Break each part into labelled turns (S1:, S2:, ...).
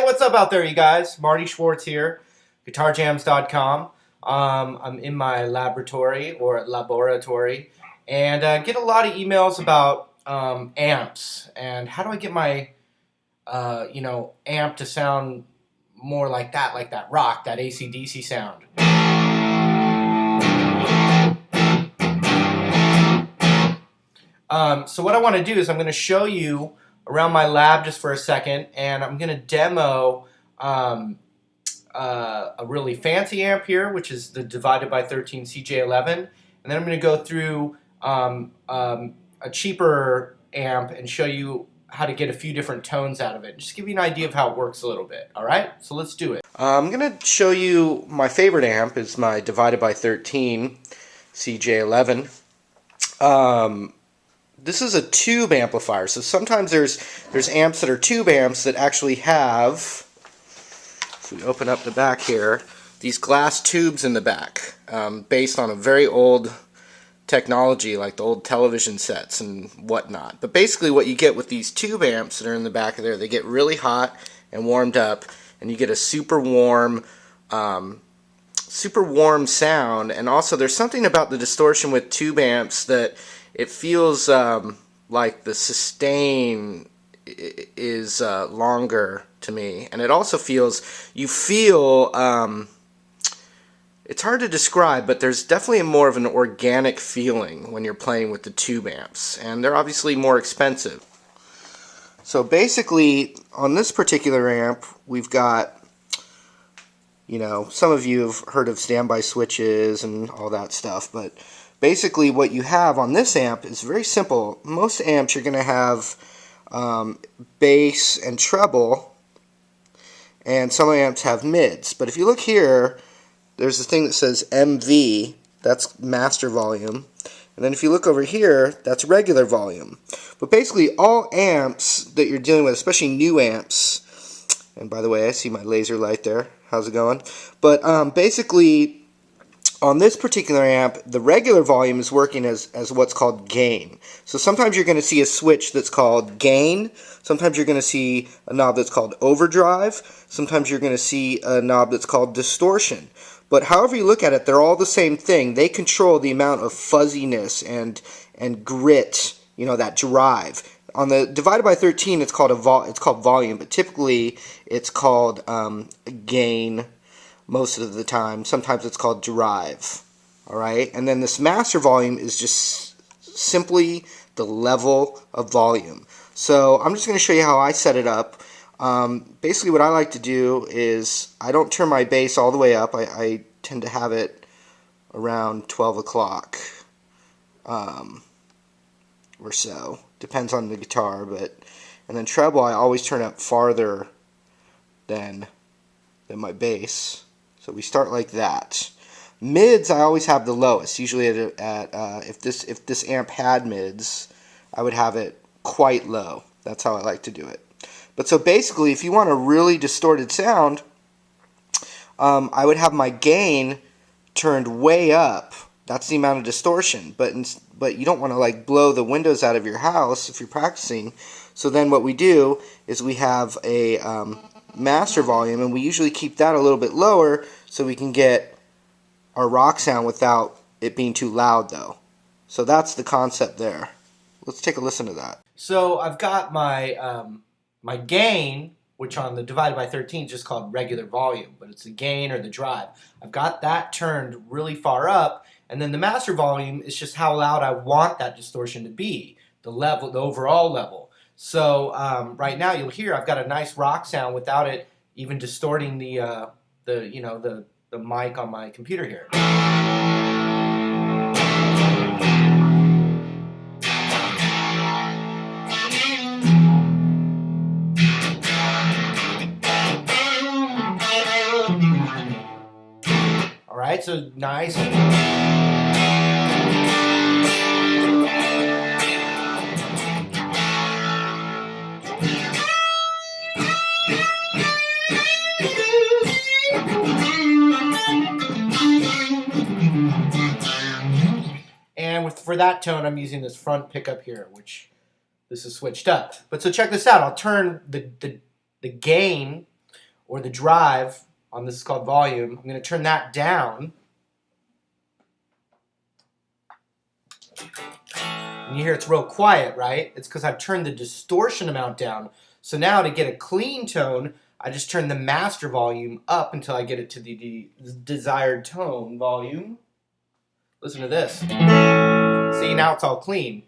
S1: what's up out there, you guys? Marty Schwartz here, guitarjams.com. I'm in my laboratory and get a lot of emails about amps and how do I get my amp to sound more like that rock, that AC/DC sound. So what I want to do is I'm going to show you around my lab just for a second, and I'm going to demo a really fancy amp here, which is the divided by 13 CJ11, and then I'm going to go through a cheaper amp and show you how to get a few different tones out of it. Just give you an idea of how it works a little bit. Alright, so let's do it. I'm going to show you my favorite amp. Is my divided by 13 CJ11. This is a tube amplifier, so sometimes there's amps that are tube amps that actually have, if we open up the back here, these glass tubes in the back, based on a very old technology like the old television sets and whatnot. But basically what you get with these tube amps that are in the back of there, they get really hot and warmed up, and you get a super warm sound. And also there's something about the distortion with tube amps that it feels like the sustain is longer to me, and it also feels, it's hard to describe, but there's definitely more of an organic feeling when you're playing with the tube amps, and they're obviously more expensive. So basically on this particular amp we've got, some of you have heard of standby switches and all that stuff, but basically what you have on this amp is very simple. Most amps you're going to have bass and treble, and some amps have mids. But if you look here, there's a thing that says MV, that's master volume, and then if you look over here, that's regular volume. But basically all amps that you're dealing with, especially new amps, and by the way I see my laser light there, how's it going? But basically on this particular amp, the regular volume is working as what's called gain. So sometimes you're going to see a switch that's called gain. Sometimes you're going to see a knob that's called overdrive. Sometimes you're going to see a knob that's called distortion. But however you look at it, they're all the same thing. They control the amount of fuzziness and grit, that drive. On the divided by 13, it's called volume, but typically it's called gain most of the time. Sometimes it's called drive. Alright? And then this master volume is just simply the level of volume. So I'm just going to show you how I set it up. Basically what I like to do is I don't turn my bass all the way up. I tend to have it around 12 o'clock or so. Depends on the guitar. And then treble I always turn up farther than my bass. So we start like that. Mids I always have the lowest. Usually if this amp had mids, I would have it quite low. That's how I like to do it. But so basically, if you want a really distorted sound, I would have my gain turned way up. That's the amount of distortion. But you don't want to like blow the windows out of your house if you're practicing. So then what we do is we have a master volume, and we usually keep that a little bit lower so we can get our rock sound without it being too loud though. So that's the concept there. Let's take a listen to that. So I've got my my gain, which on the divided by 13 is just called regular volume, but it's the gain or the drive. I've got that turned really far up, and then the master volume is just how loud I want that distortion to be, the overall level. So right now you'll hear I've got a nice rock sound without it even distorting the mic on my computer here. All right, so nice. And for that tone, I'm using this front pickup here, this is switched up. But so check this out. I'll turn the gain
S2: or the drive on this is called volume. I'm going to turn that down. And you hear it's real quiet, right? It's because I've turned the distortion amount down. So now to get a clean tone, I just turn the master volume up until I get it to the desired tone volume. Listen to this. See, now it's all clean.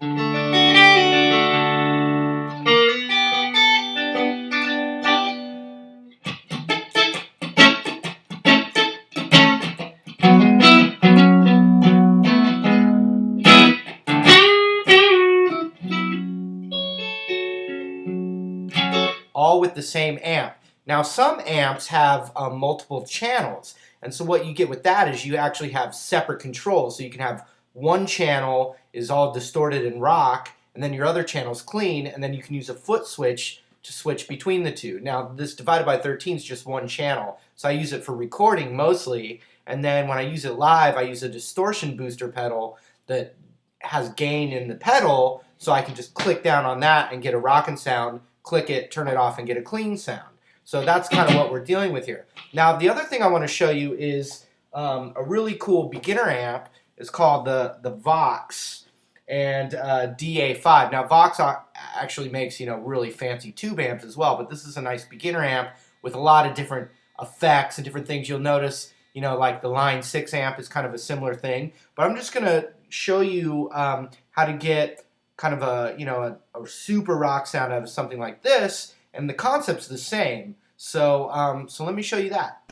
S2: All with the same amp. Now some amps have multiple channels, and so what you get with that is you actually have separate controls. So you can have one channel is all distorted and rock, and then your other channel is clean, and then you can use a foot switch to switch between the two. Now this divided by 13 is just one channel, so I use it for recording mostly, and then when I use it live I use a distortion booster pedal that has gain in the pedal, so I can just click down on that and get a rockin' sound, click it, turn it off, and get a clean sound. So that's kind of what we're dealing with here. Now the other thing I want to show you is a really cool beginner amp. It's called the Vox and DA5. Now Vox actually makes really fancy tube amps as well, but this is a nice beginner amp with a lot of different effects and different things. You'll notice, like the Line 6 amp is kind of a similar thing. But I'm just gonna show you how to get kind of a super rock sound out of something like this, and the concept's the same. So so let me show you that.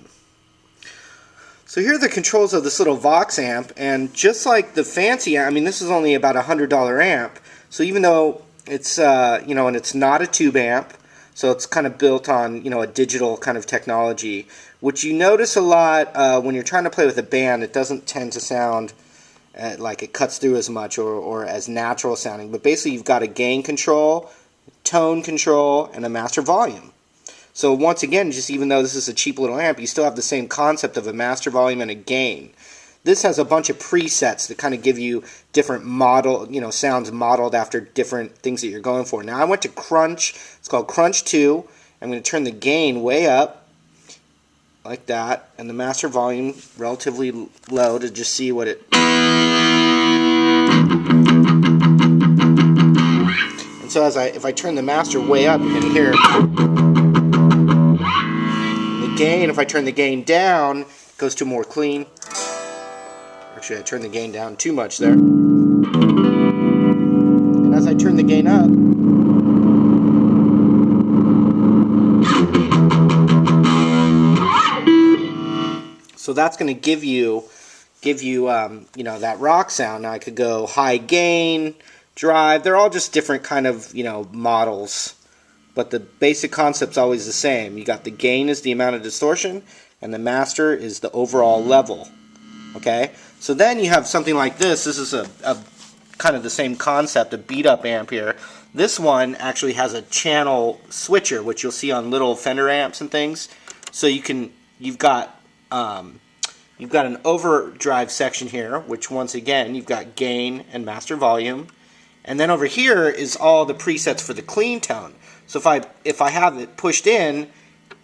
S1: So here are the controls of this little Vox amp, and just like the fancy amp, I mean this is only about a $100 amp. So even though it's and it's not a tube amp, so it's kind of built on a digital kind of technology, which you notice a lot when you're trying to play with a band. It doesn't tend to sound like it cuts through as much or as natural sounding. But basically you've got a gain control, tone control, and a master volume. So once again, just even though this is a cheap little amp, you still have the same concept of a master volume and a gain. This has a bunch of presets that kind of give you different sounds modeled after different things that you're going for. Now I went to Crunch. It's called Crunch 2. I'm going to turn the gain way up like that, and the master volume relatively low to just see what it. And so if I turn the master way up, you're going to hear the gain. If I turn the gain down, it goes to more clean. Actually, I turned the gain down too much there. And as I turn the gain up, so that's going to give you that rock sound. Now I could go high gain, drive. They're all just different kind of models, but the basic concept's always the same. You got the gain is the amount of distortion, and the master is the overall level. Okay, so then you have something like this. This is a kind of the same concept, a beat up amp here. This one actually has a channel switcher, which you'll see on little Fender amps and things. So you've got an overdrive section here, which once again you've got gain and master volume, and then over here is all the presets for the clean tone. So if I have it pushed in,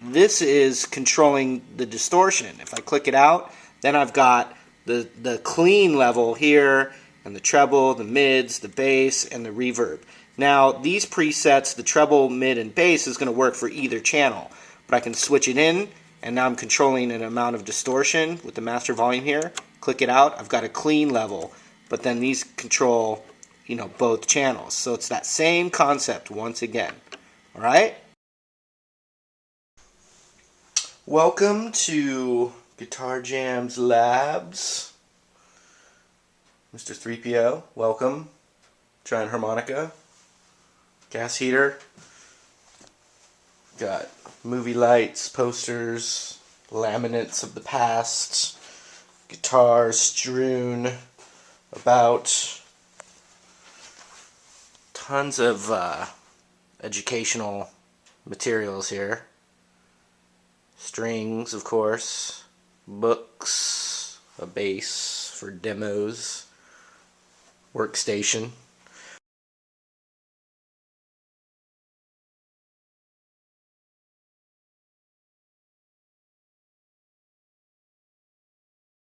S1: this is controlling the distortion. If I click it out, then I've got the clean level here, and the treble, the mids, the bass, and the reverb. Now these presets, the treble, mid, and bass, is going to work for either channel, but I can switch it in, and now I'm controlling an amount of distortion with the master volume here. Click it out, I've got a clean level, but then these control both channels. So it's that same concept once again. Alright? Welcome to Guitar Jams Labs. Mr. 3PO, welcome. Giant harmonica, gas heater, got movie lights, posters, laminates of the past, guitars strewn about, tons of educational materials here, strings of course, books, a bass for demos, workstation,